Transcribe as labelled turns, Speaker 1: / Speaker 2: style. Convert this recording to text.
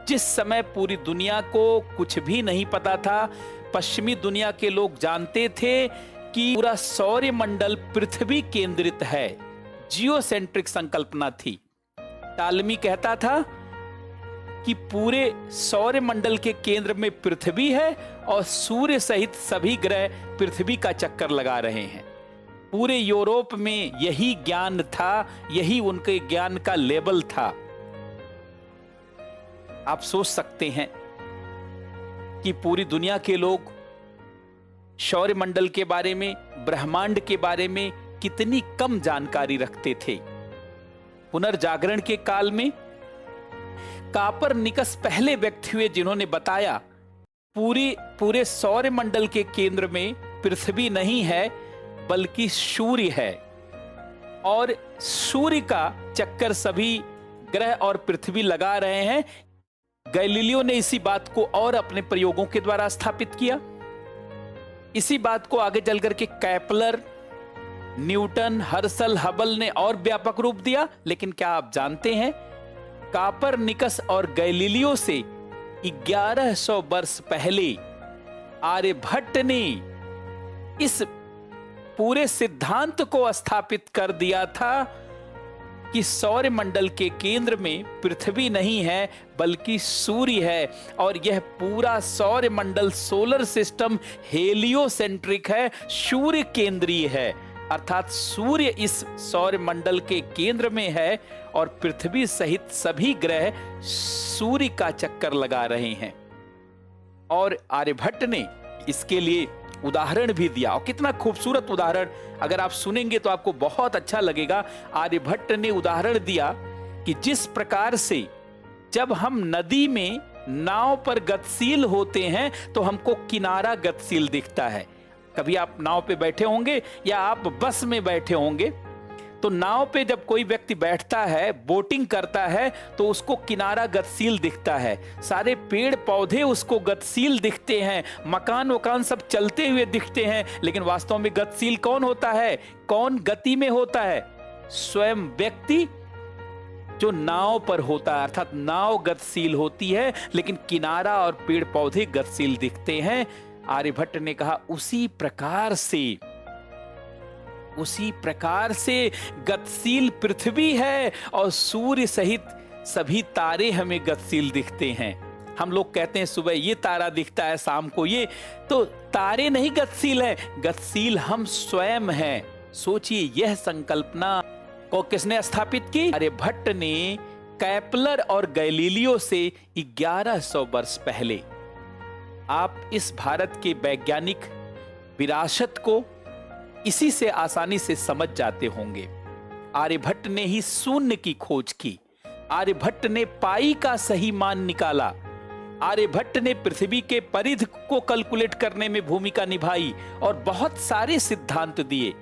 Speaker 1: जिस समय पूरी दुनिया को कुछ भी नहीं पता था, पश्चिमी दुनिया के लोग जानते थे कि पूरा सौर मंडल पृथ्वी केंद्रित है, जियोसेंट्रिक संकल्पना थी। टालमी कहता था कि पूरे सौर मंडल के केंद्र में पृथ्वी है और सूर्य सहित सभी ग्रह पृथ्वी का चक्कर लगा रहे हैं। पूरे यूरोप में यही ज्ञान था, यही उनके ज्ञान का लेवल था। आप सोच सकते हैं कि पूरी दुनिया के लोग सौर मंडल के बारे में, ब्रह्मांड के बारे में कितनी कम जानकारी रखते थे। पुनर्जागरण के काल में कापरनिकस पहले व्यक्ति हुए जिन्होंने बताया पूरे सौर मंडल के केंद्र में पृथ्वी नहीं है बल्कि सूर्य है और सूर्य का चक्कर सभी ग्रह और पृथ्वी लगा रहे हैं। गैलीलियो ने इसी बात को और अपने प्रयोगों के द्वारा स्थापित किया। इसी बात को आगे चलकर के कैपलर, न्यूटन, हर्सल, हबल ने और व्यापक रूप दिया। लेकिन क्या आप जानते हैं, कापरनिकस और गैलीलियो से 1100 वर्ष पहले आर्यभट्ट ने इस पूरे सिद्धांत को स्थापित कर दिया था कि सौर मंडल के केंद्र में पृथ्वी नहीं है बल्कि सूर्य है और यह पूरा सौर मंडल, सोलर सिस्टम हेलियोसेंट्रिक है, सूर्य केंद्रीय है। अर्थात सूर्य इस सौर मंडल के केंद्र में है और पृथ्वी सहित सभी ग्रह सूर्य का चक्कर लगा रहे हैं। और आर्यभट्ट ने इसके लिए उदाहरण भी दिया, और कितना खूबसूरत उदाहरण, अगर आप सुनेंगे तो आपको बहुत अच्छा लगेगा। आर्यभट्ट ने उदाहरण दिया कि जिस प्रकार से जब हम नदी में नाव पर गतिशील होते हैं तो हमको किनारा गतिशील दिखता है। कभी आप नाव पे बैठे होंगे या आप बस में बैठे होंगे, तो नाव पे जब कोई व्यक्ति बैठता है, बोटिंग करता है, तो उसको किनारा गतिशील दिखता है, सारे पेड़ पौधे उसको गतिशील दिखते हैं, मकान वकान सब चलते हुए दिखते हैं। लेकिन वास्तव में गतिशील कौन होता है? कौन गति में होता है? स्वयं व्यक्ति जो नाव पर होता है। अर्थात नाव गतिशील होती है लेकिन किनारा और पेड़ पौधे गतिशील दिखते हैं। आर्यभट्ट ने कहा उसी प्रकार से गतिशील पृथ्वी है और सूर्य सहित सभी तारे हमें गतिशील दिखते हैं। हम लोग कहते हैं सुबह ये तारा दिखता है, शाम को ये, तो तारे नहीं गतिशील है, गतिशील हम स्वयं हैं। सोचिए, यह संकल्पना को किसने स्थापित की? आर्यभट्ट ने कैपलर और गैलीलियो से 1100 वर्ष पहले। आप इस भारत के वैज्ञानिक विरासत को इसी से आसानी से समझ जाते होंगे। आर्यभट्ट ने ही शून्य की खोज की, आर्यभट्ट ने पाई का सही मान निकाला, आर्यभट्ट ने पृथ्वी के परिधि को कैलकुलेट करने में भूमिका निभाई और बहुत सारे सिद्धांत दिए।